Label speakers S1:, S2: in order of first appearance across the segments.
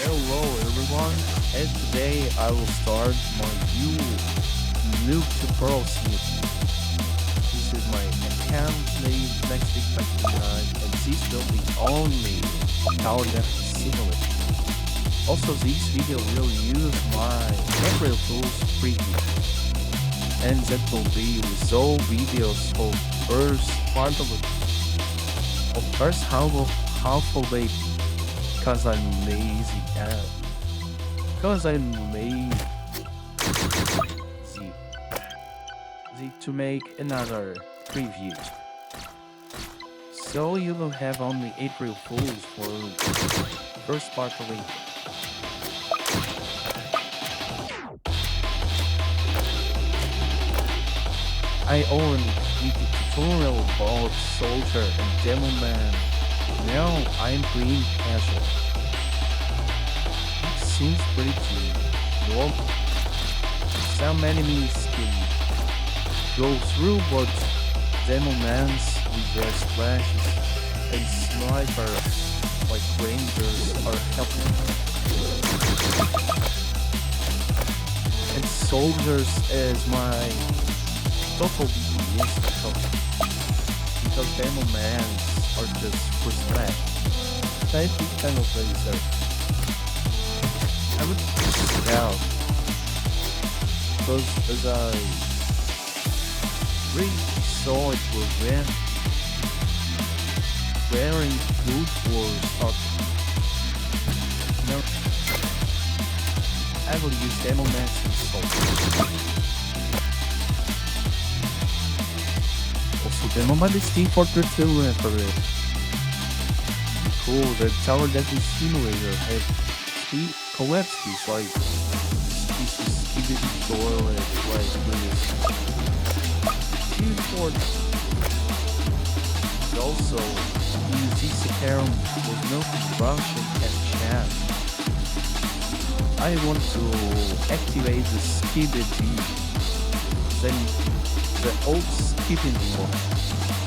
S1: Hello everyone, and today I will start my new Noob tutorial series. This is my account name next week back tonight, and this will be only tower defense simulator. Also, this video will use my April Tools preview, and that will be resolve videos of first part of it, of first half of it. Because I'm lazy, yeah. Because I'm lazy to make another preview. So you will have only April Fools for first part of it. I already did a tutorial about Soldier and Demo Man. Now I'm playing casual. It seems pretty normal. Some enemies can go through, but Demo Mans with their splashes and snipers like rangers are helping. And soldiers as my total DPS because Demo Mans are just for splash. I think kind of laser. I would scout because as I really saw it was wearing good for starting. No, I will use Demo Max and Salt. Also, Demo Max is Team Fortress 2 for it. Cool, the tower defense simulator had three collapses like this is skibidi toilet like this. Team Fortress. Also, in this account was no function and chat. I want to activate the skibidi, then the old skipping mode.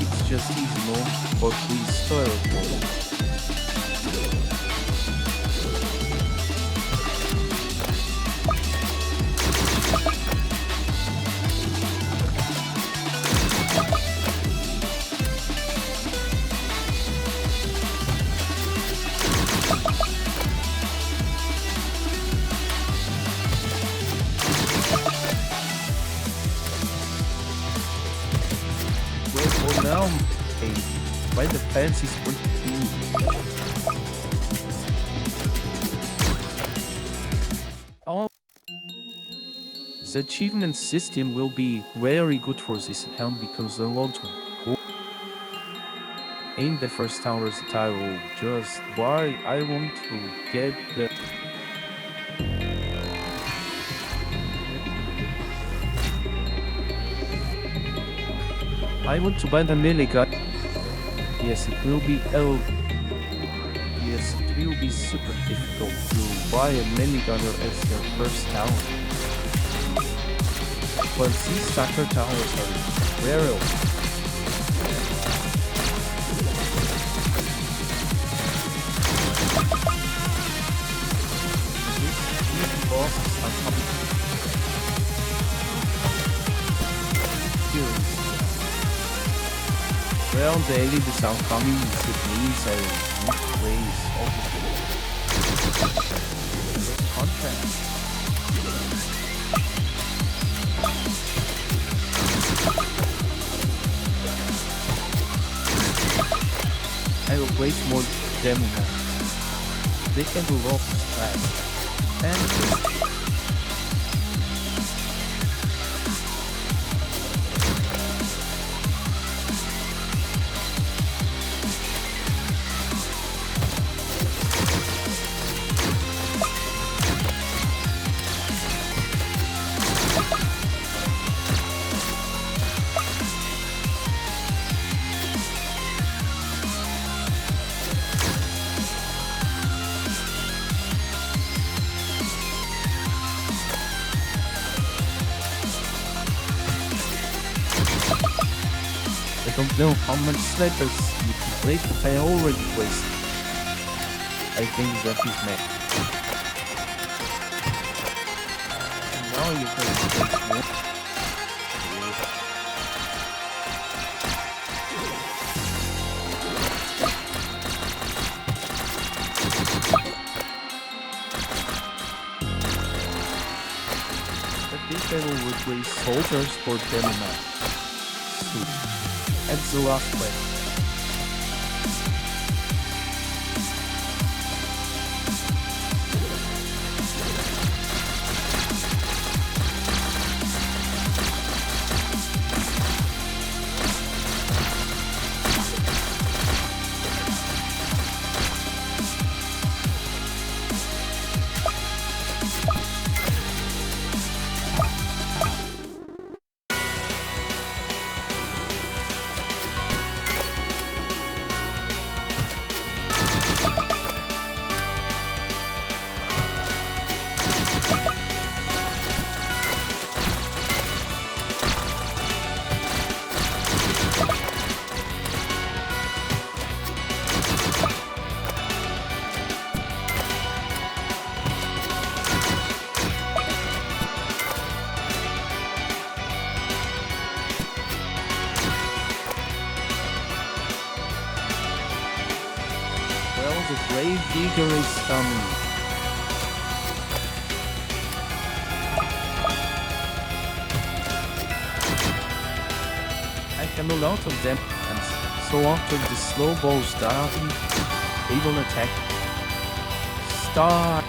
S1: It's just easy mode, but with storage mode. Well, for now, hey, my defense is pretty cool. Oh, the achievement system will be very good for this account because a lot of in the first towers that I will just buy. I want to get the I want to buy the milligun. Yes, it will be yes, it will be super difficult to buy a minigunner as your first tower. But these starter towers are rare. These bosses are coming. Here. Well, the aliens are coming to these ways of the contract. I will waste more demo now. They can do rock fast. And I don't know how much snipers you can play, but I already wasted. I think that is made. And now you can place one here. But this I will replace soldiers for demo map. At the last place. The grave digger is coming. I have a lot of them, and so after the slow balls down, they will attack. Start!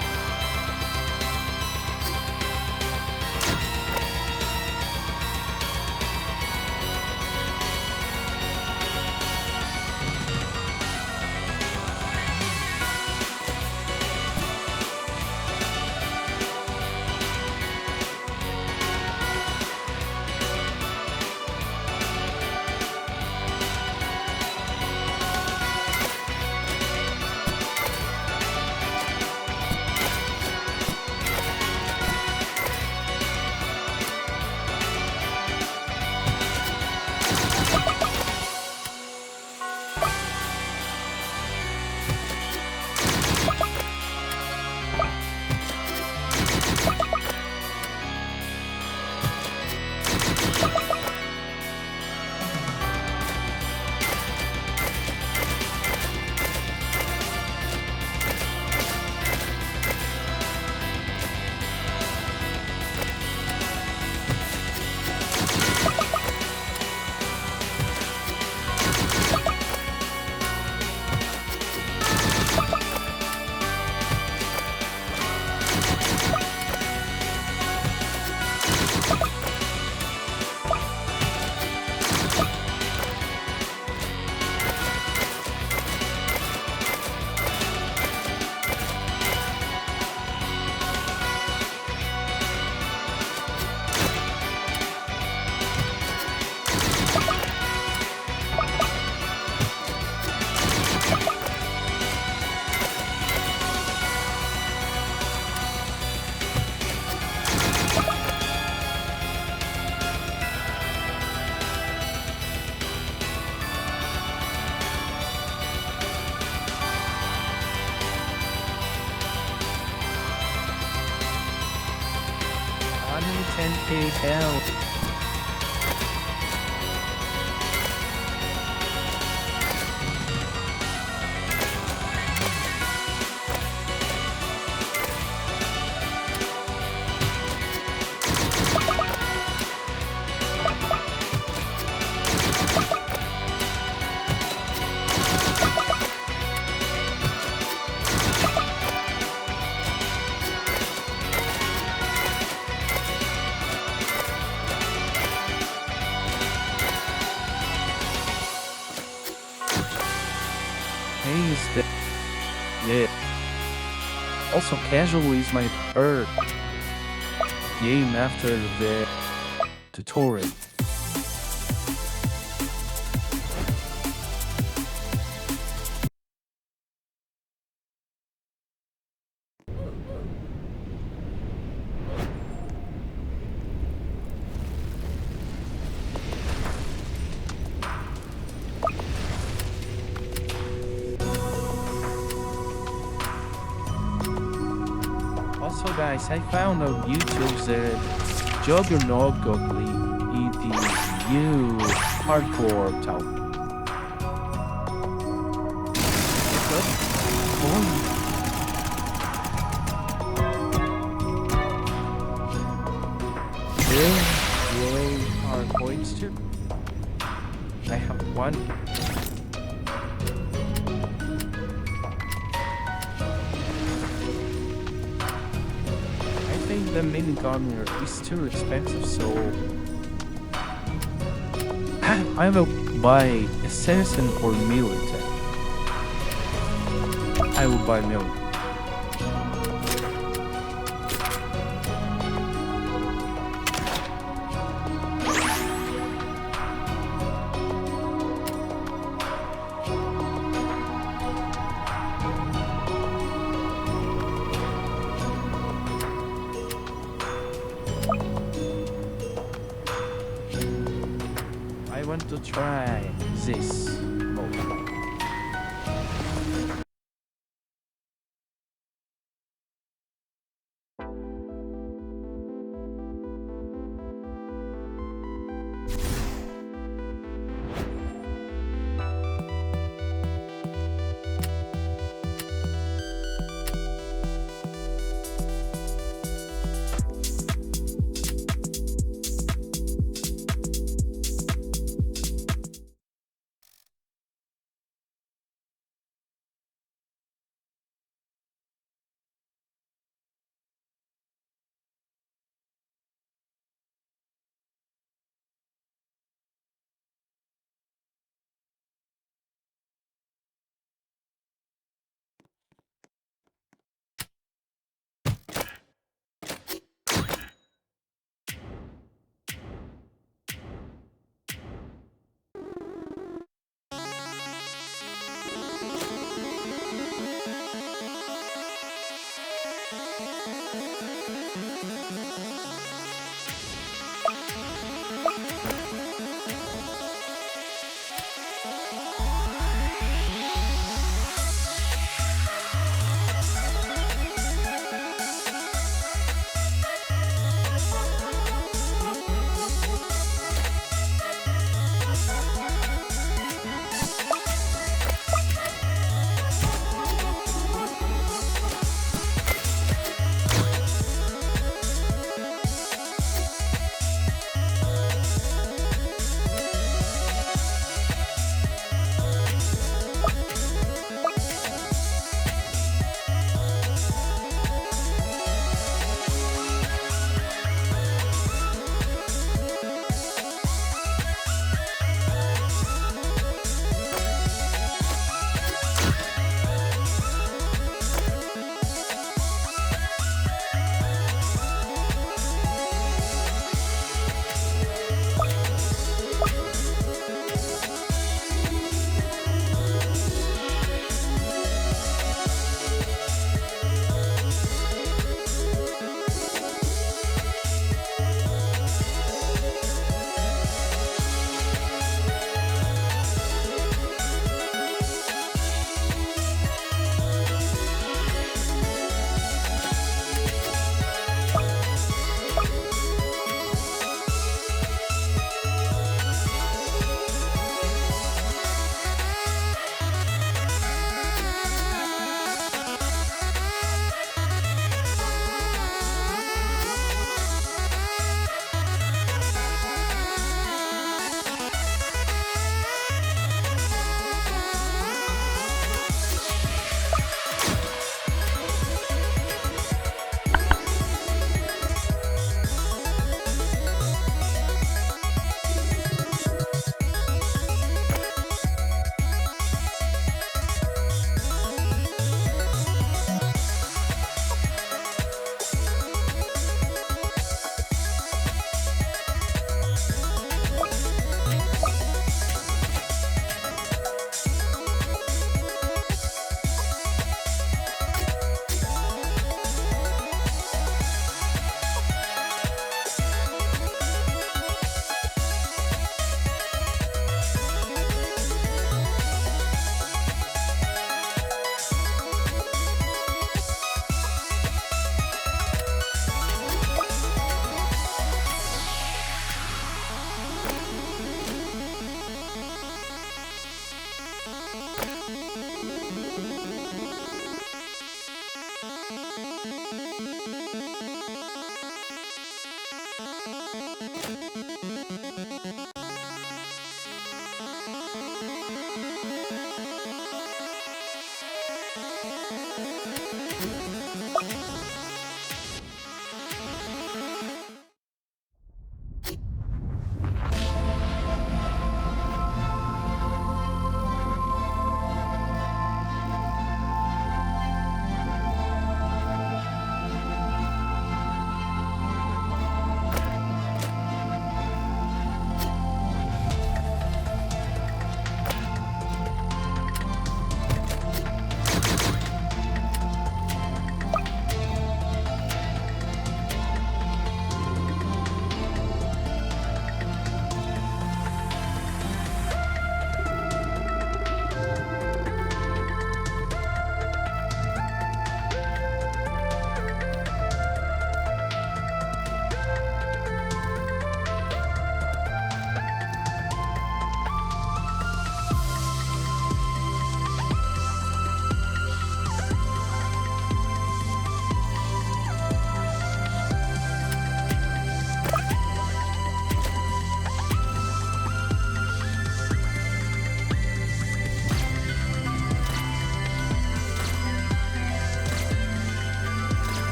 S1: Hell. Hey, is that? Yeah. Also, casual is my third game after the tutorial. So guys, I found on YouTube that Juggernaut Goggly is the new hardcore town. Really hard points too. I have one. I think the minigun is too expensive, so I will buy assassin or military. I will buy military. I want to try this mode.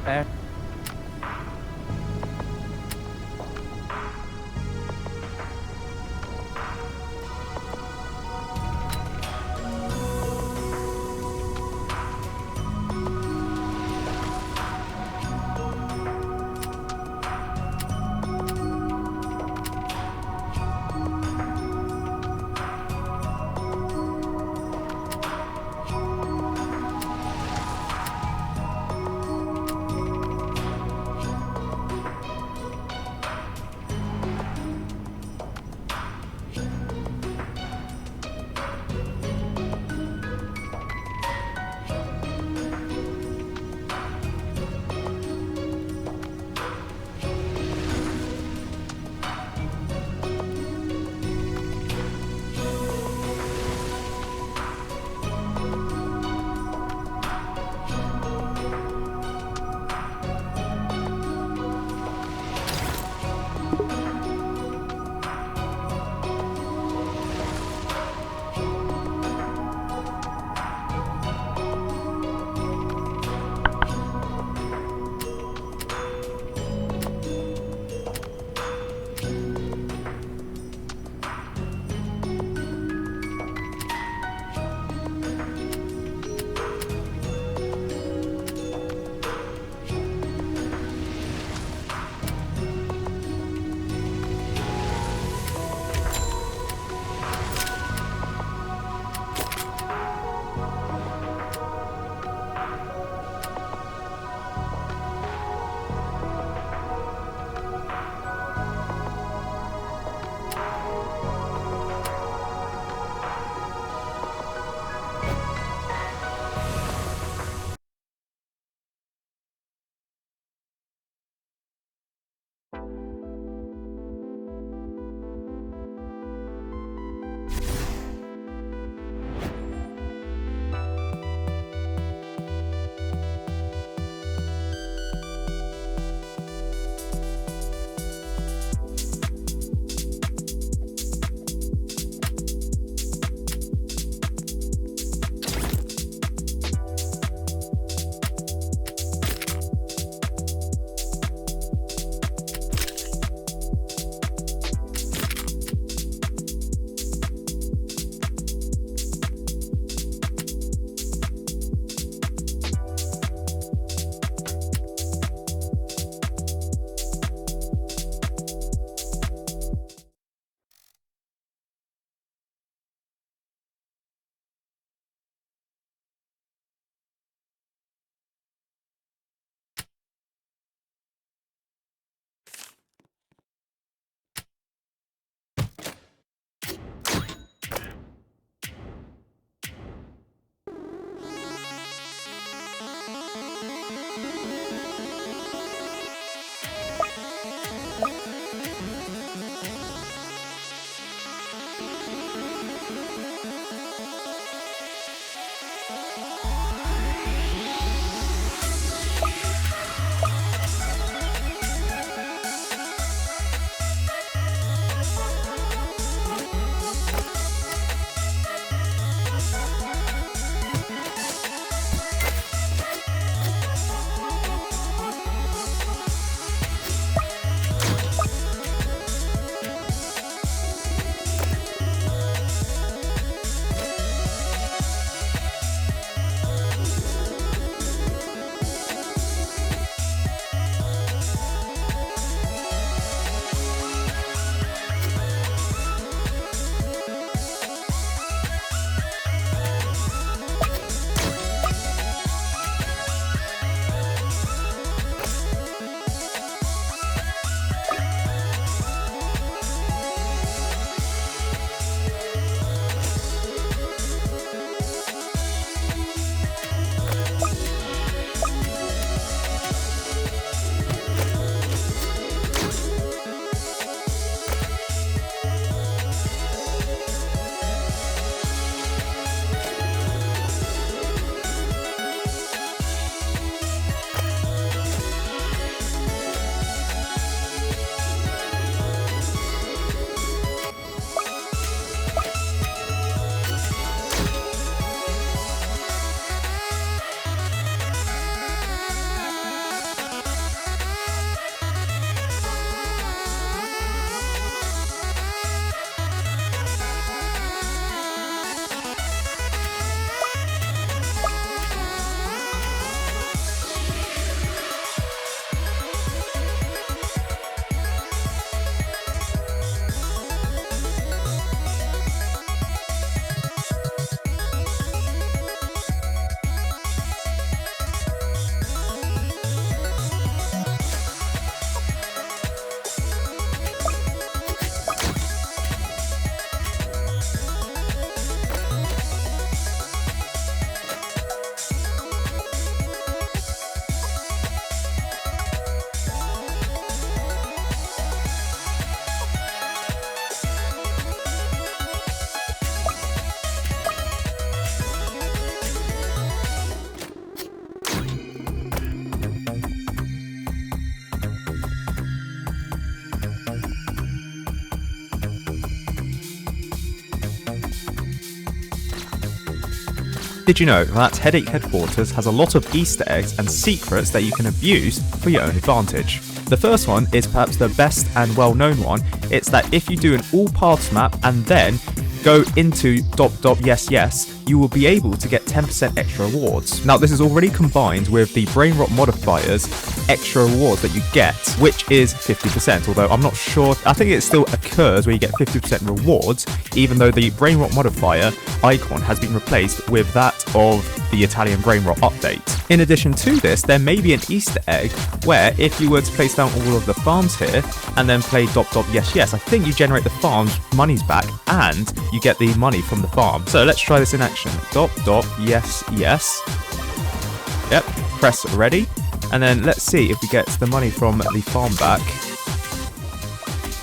S1: back.
S2: Did you know that Headache Headquarters has a lot of Easter eggs and secrets that you can abuse for your own advantage? The first one is perhaps the best and well-known one. It's that if you do an all paths map and then go into ... yes yes, you will be able to get 10% extra rewards. Now this is already combined with the brain rot modifier's extra rewards that you get, which is 50%, although I'm not sure, I think it still occurs where you get 50% rewards, even though the brain rot modifier icon has been replaced with that of the Italian brain rot update. In addition to this, there may be an Easter egg where if you were to place down all of the farms here and then play ... yes yes, I think you generate the farm's monies back and you get the money from the farm. So let's try this in action. ... yes yes. Yep, press ready. And then let's see if we get the money from the farm back.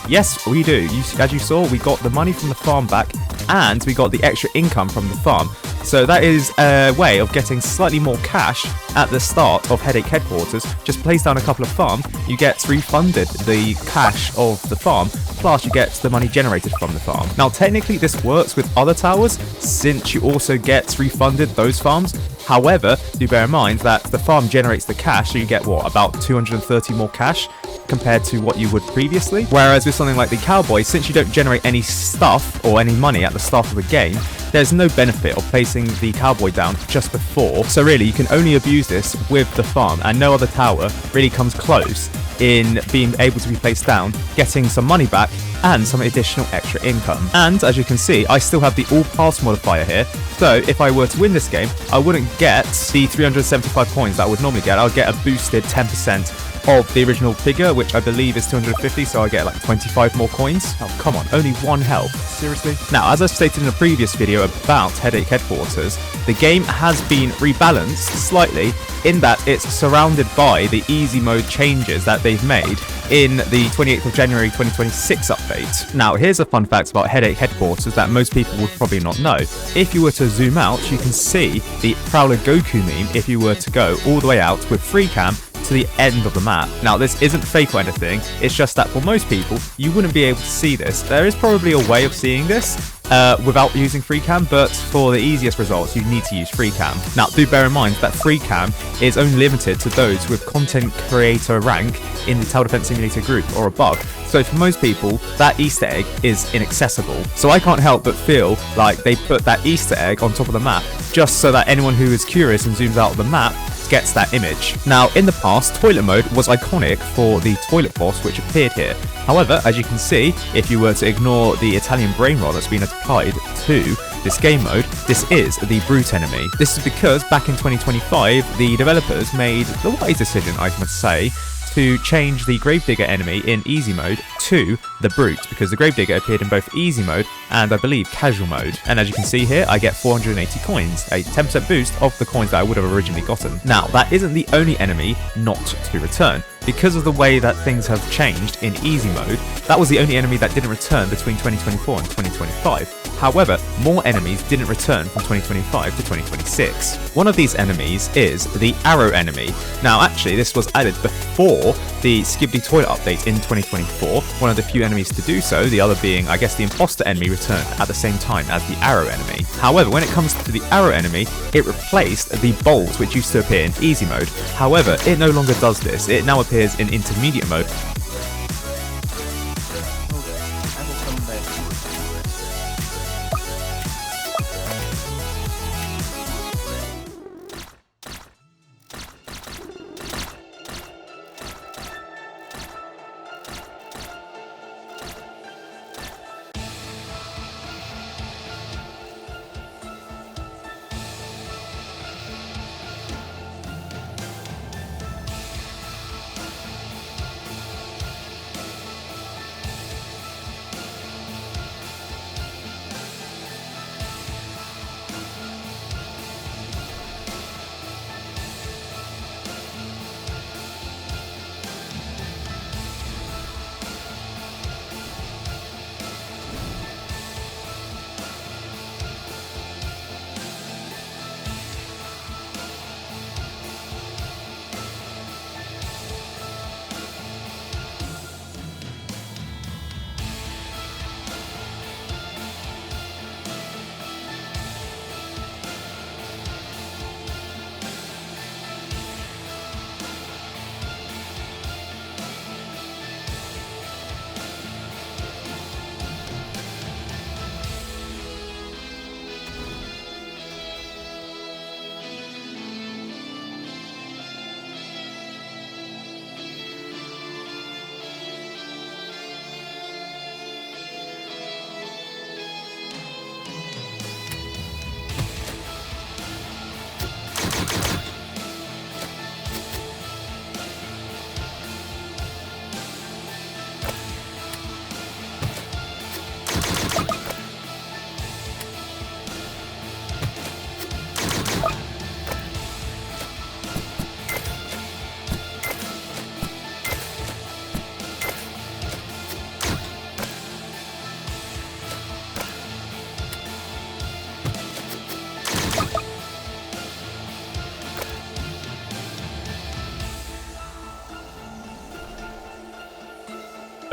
S2: Yes, we do. As you saw, we got the money from the farm back and we got the extra income from the farm. So that is a way of getting slightly more cash at the start of Headache Headquarters. Just place down a couple of farms, you get refunded the cash of the farm, plus you get the money generated from the farm. Now technically this works with other towers, since you also get refunded those farms. However, do bear in mind that the farm generates the cash, so you get what, about 230 more cash compared to what you would previously. Whereas with something like the Cowboy, since you don't generate any stuff or any money at the start of the game, there's no benefit of placing the Cowboy down just before. So really, you can only abuse this with the farm, and no other tower really comes close in being able to be placed down, getting some money back, and some additional extra income. And as you can see, I still have the all pass modifier here, so if I were to win this game, I wouldn't get the 375 coins that I would normally get. I'll get a boosted 10% of the original figure, which I believe is 250, so I get like 25 more coins. Oh, come on, only 1 health. Seriously? Now, as I stated in a previous video about Headache Headquarters, the game has been rebalanced slightly in that it's surrounded by the easy mode changes that they've made in the 28th of January 2026 update. Now, here's a fun fact about Headache Headquarters that most people would probably not know. If you were to zoom out, you can see the Prowler Goku meme if you were to go all the way out with free cam to the end of the map. Now this isn't fake or anything, it's just that for most people you wouldn't be able to see this. There is probably a way of seeing this without using free cam, but for the easiest results you need to use free cam. Now do bear in mind that free cam is only limited to those with content creator rank in the Tower Defense Simulator group or above, so for most people that Easter egg is inaccessible. So I can't help but feel like they put that Easter egg on top of the map just so that anyone who is curious and zooms out of the map gets that image. Now in the past, toilet mode was iconic for the toilet boss which appeared here. However, as you can see, if you were to ignore the Italian brain rot that's been applied to this game mode, this is the brute enemy. This is because back in 2025 the developers made the wise decision, I must say, to change the Gravedigger enemy in easy mode to the brute, because the Gravedigger appeared in both easy mode and I believe casual mode. And as you can see here, I get 480 coins, a 10% boost of the coins that I would have originally gotten. Now that isn't the only enemy not to return. Because of the way that things have changed in easy mode, that was the only enemy that didn't return between 2024 and 2025. However, more enemies didn't return from 2025 to 2026. One of these enemies is the arrow enemy. Now actually this was added before the Skibidi Toilet update in 2024, one of the few enemies to do so, the other being I guess the imposter enemy returned at the same time as the arrow enemy. However, when it comes to the arrow enemy, it replaced the bolts which used to appear in easy mode. However, it no longer does this, it now appears in intermediate mode.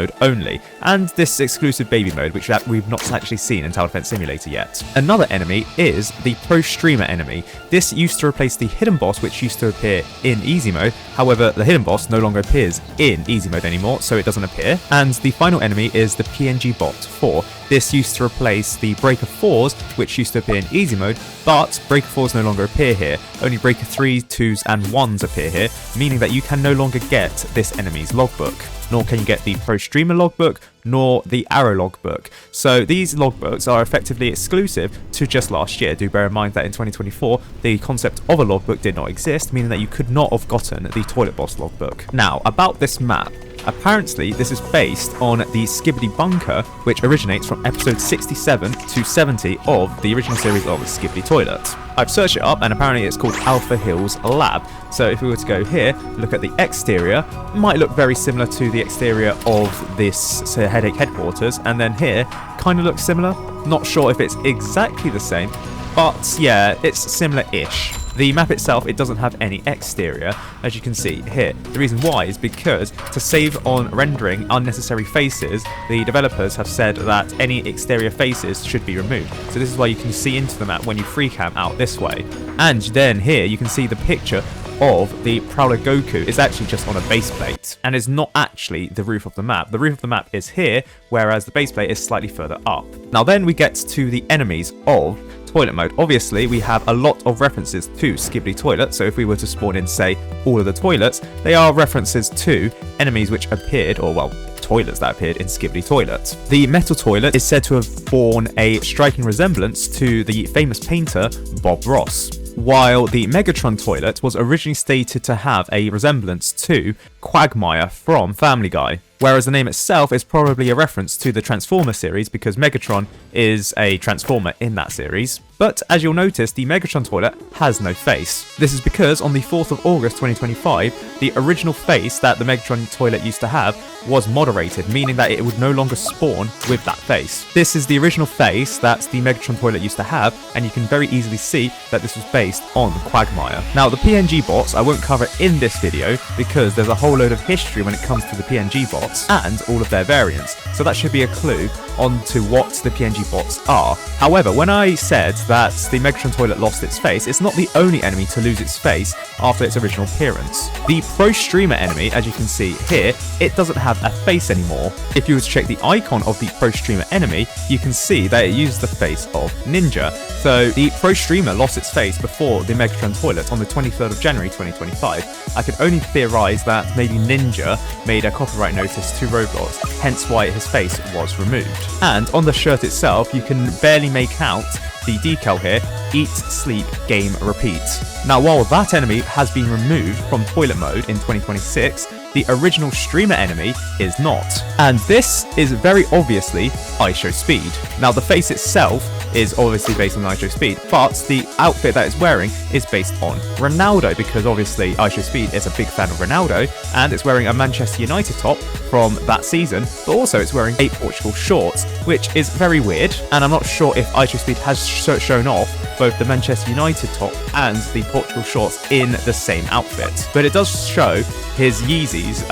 S2: mode only, and this exclusive baby mode, which we've not actually seen in Tower Defense Simulator yet. Another enemy is the Pro Streamer enemy. This used to replace the hidden boss, which used to appear in easy mode. However, the hidden boss no longer appears in easy mode anymore, so it doesn't appear. And the final enemy is the PNG Bot 4. This used to replace the Breaker 4s, which used to appear in easy mode, but Breaker 4s no longer appear here. Only Breaker 3s, 2s, and 1s appear here, meaning that you can no longer get this enemy's logbook. Nor can you get the Pro Streamer logbook, nor the Arrow logbook. So these logbooks are effectively exclusive to just last year. Do bear in mind that in 2024, the concept of a logbook did not exist, meaning that you could not have gotten the Toilet Boss logbook. Now, about this map. Apparently, this is based on the Skibidi Bunker, which originates from episode 67 to 70 of the original series of Skibidi Toilet. I've searched it up, and apparently it's called Alpha Hills Lab. So if we were to go here, look at the exterior, might look very similar to the exterior of this Headache headquarters, and then here, kind of looks similar. Not sure if it's exactly the same, but yeah, it's similar-ish. The map itself, it doesn't have any exterior, as you can see here. The reason why is because to save on rendering unnecessary faces, the developers have said that any exterior faces should be removed. So this is why you can see into the map when you free cam out this way. And then here you can see the picture of the Prowler Goku is actually just on a base plate and is not actually the roof of the map. The roof of the map is here, whereas the base plate is slightly further up. Now then we get to the enemies of Toilet mode. Obviously, we have a lot of references to Skibidi Toilet, so if we were to spawn in, say, all of the toilets, they are references to enemies which appeared, or well, toilets that appeared in Skibidi Toilet. The Metal Toilet is said to have borne a striking resemblance to the famous painter Bob Ross, while the Megatron Toilet was originally stated to have a resemblance to Quagmire from Family Guy. Whereas the name itself is probably a reference to the Transformer series because Megatron is a Transformer in that series. But as you'll notice, the Megatron toilet has no face. This is because on the 4th of August 2025, the original face that the Megatron toilet used to have was moderated, meaning that it would no longer spawn with that face. This is the original face that the Megatron toilet used to have, and you can very easily see that this was based on Quagmire. Now, the PNG bots I won't cover in this video because there's a whole load of history when it comes to the PNG bots and all of their variants, so that should be a clue onto what the PNG bots are. However, when I said that the Megatron toilet lost its face, it's not the only enemy to lose its face after its original appearance. The Pro Streamer enemy, as you can see here, it doesn't have a face anymore. If you were to check the icon of the Pro Streamer enemy, you can see that it uses the face of Ninja. So the Pro Streamer lost its face before the Megatron toilet on the 23rd of January 2025. I could only theorize that maybe Ninja made a copyright notice to Roblox, hence why his face was removed. And on the shirt itself, you can barely make out the decal here, Eat, Sleep, Game, Repeat. Now, while that enemy has been removed from Toilet Mode in 2026, the original Streamer enemy is not. And this is very obviously IShowSpeed. Now, the face itself is obviously based on IShowSpeed, but the outfit that it's wearing is based on Ronaldo, because obviously IShowSpeed is a big fan of Ronaldo, and it's wearing a Manchester United top from that season, but also it's wearing 8 Portugal shorts, which is very weird, and I'm not sure if IShowSpeed has shown off both the Manchester United top and the Portugal shorts in the same outfit. But it does show his Yeezys,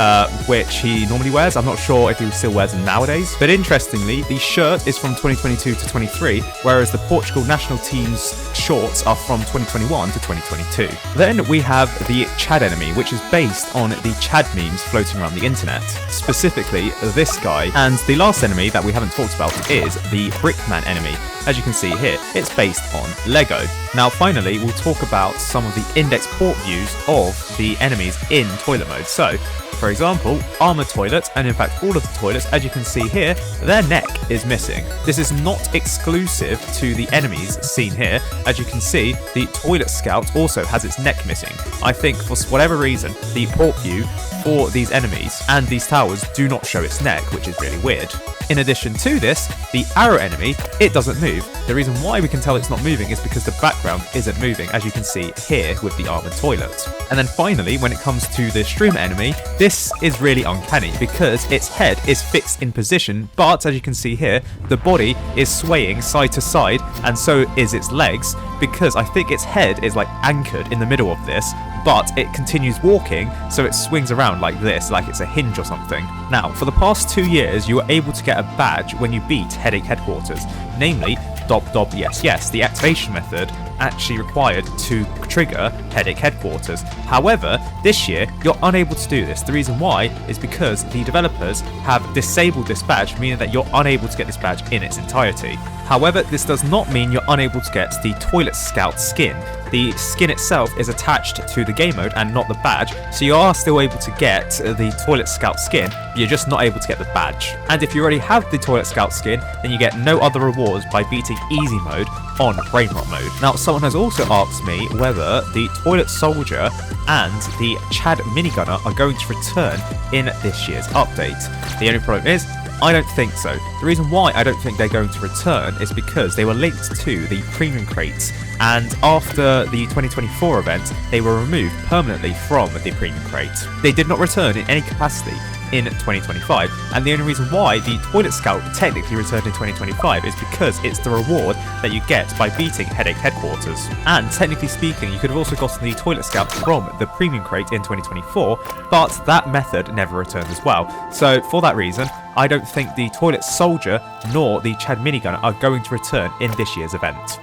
S2: which he normally wears. I'm not sure if he still wears them nowadays. But interestingly, the shirt is from 2022 to 23, whereas the Portugal national team's shorts are from 2021 to 2022. Then we have the Chad enemy, which is based on the Chad memes floating around the internet, specifically this guy. And the last enemy that we haven't talked about is the Brickman enemy. As you can see here, it's based on Lego. Now finally, we'll talk about some of the index port views of the enemies in Toilet Mode. So, for example, Armored Toilet, and in fact all of the toilets, as you can see here, their neck is missing. This is not exclusive to the enemies seen here. As you can see, the Toilet Scout also has its neck missing. I think for whatever reason, the port view for these enemies and these towers do not show its neck, which is really weird. In addition to this, the Arrow enemy, it doesn't move. The reason why we can tell it's not moving is because the background isn't moving, as you can see here with the Armored Toilet. And then finally, when it comes to the Streamer enemy, this is really uncanny because its head is fixed in position, but as you can see here, the body is swaying side to side, and so is its legs, because I think its head is like anchored in the middle of this, but it continues walking, so it swings around around like this, like it's a hinge or something. Now, for the past 2 years, you were able to get a badge when you beat Headache Headquarters, namely Dob Dob Yes Yes, the activation method actually required to trigger Headache Headquarters. However, this year, you're unable to do this. The reason why is because the developers have disabled this badge, meaning that you're unable to get this badge in its entirety. However, this does not mean you're unable to get the Toilet Scout skin. The skin itself is attached to the game mode and not the badge, so you are still able to get the Toilet Scout skin, but you're just not able to get the badge. And if you already have the Toilet Scout skin, then you get no other rewards by beating easy mode on Brain Rot mode. Now, someone has also asked me whether the Toilet Soldier and the Chad Minigunner are going to return in this year's update. The only problem is, I don't think so. The reason why I don't think they're going to return is because they were linked to the premium crates, and after the 2024 event, they were removed permanently from the premium crate. They did not return in any capacity in 2025, and the only reason why the Toilet Scout technically returned in 2025 is because it's the reward that you get by beating Headache Headquarters. And technically speaking, you could have also gotten the Toilet Scout from the premium crate in 2024, but that method never returned as well. So for that reason, I don't think the Toilet Soldier nor the Chad Minigun are going to return in this year's event.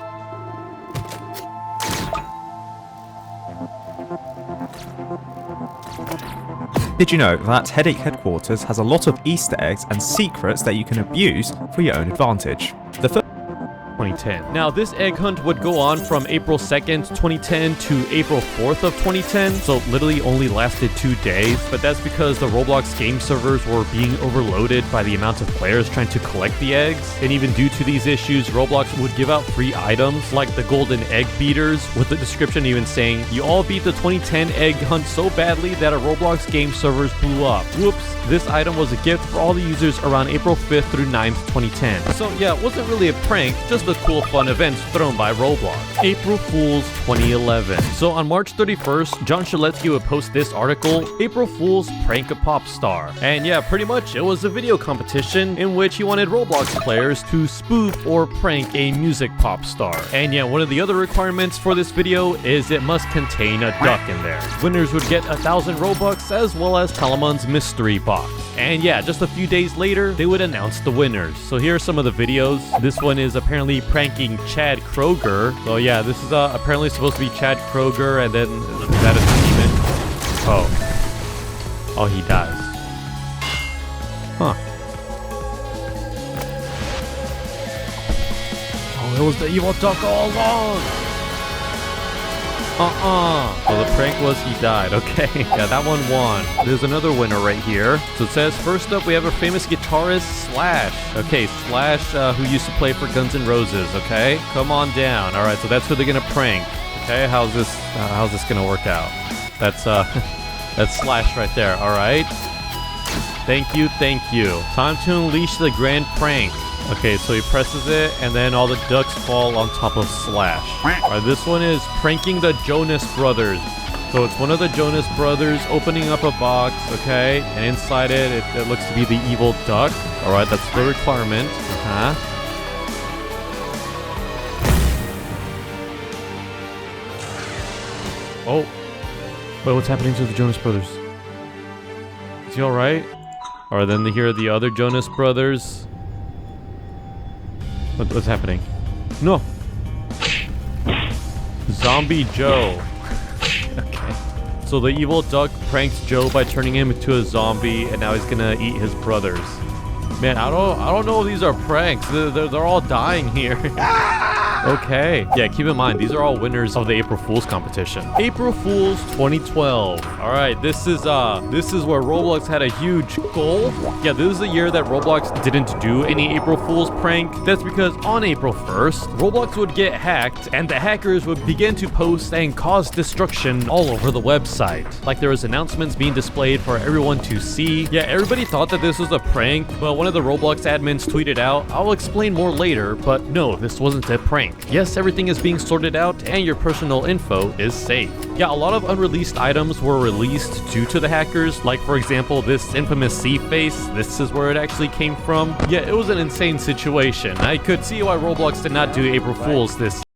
S2: Did you know that Headache Headquarters has a lot of Easter eggs and secrets that you can abuse for your own advantage? The first
S3: 2010. Now, this egg hunt would go on from April 2nd, 2010 to April 4th of 2010, so literally only lasted 2 days, but that's because the Roblox game servers were being overloaded by the amount of players trying to collect the eggs, and even due to these issues, Roblox would give out free items like the golden egg beaters, with the description even saying, "You all beat the 2010 egg hunt so badly that a Roblox game servers blew up. Whoops." This item was a gift for all the users around April 5th through 9th, 2010. So yeah, it wasn't really a prank, just a cool fun events thrown by Roblox. April Fool's 2011. So on March 31st, John Shaletsky would post this article, April Fool's Prank a Pop Star. And yeah, pretty much it was a video competition in which he wanted Roblox players to spoof or prank a music pop star. And yeah, one of the other requirements for this video is it must contain a duck in there. Winners would get 1,000 Robux as well as Talamon's mystery box. And yeah, just a few days later, they would announce the winners. So here are some of the videos. This one is apparently pranking Chad Kroger. So yeah, this is apparently supposed to be Chad Kroger, and then is that a demon? Oh, he dies. Huh. Oh, it was the evil duck all along. So the prank was he died. Okay, yeah, that one won. There's another winner right here. So it says, first up, we have our famous guitarist, Slash. Okay, Slash, who used to play for Guns N' Roses, okay? Come on down. All right, so that's who they're gonna prank. Okay, how's this gonna work out? That's Slash right there, all right? Thank you, thank you. Time to unleash the grand prank. Okay, so he presses it, and then all the ducks fall on top of Slash. Alright, this one is pranking the Jonas Brothers. So it's one of the Jonas Brothers opening up a box, okay? And inside it looks to be the evil duck. Alright, that's the requirement. Oh. Wait, what's happening to the Jonas Brothers? Is he alright? Alright, then here are the other Jonas Brothers. What's happening? No! Zombie Joe. Okay. So the evil duck pranks Joe by turning him into a zombie, and now he's gonna eat his brothers. Man, I don't know if these are pranks. They're all dying here. Okay. Yeah, keep in mind, these are all winners of the April Fool's competition. April Fool's 2012. Alright, this is where Roblox had a huge goal. Yeah, this is the year that Roblox didn't do any April Fool's prank. That's because on April 1st, Roblox would get hacked, and the hackers would begin to post and cause destruction all over the website. Like there was announcements being displayed for everyone to see. Yeah, everybody thought that this was a prank, but one of the Roblox admins tweeted out, "I'll explain more later," but no, this wasn't a prank. Yes, everything is being sorted out and your personal info is safe. Yeah, a lot of unreleased items were released due to the hackers, like for example this infamous sea face. This is where it actually came from. Yeah, it was an insane situation. I could see why Roblox did not do April Fool's this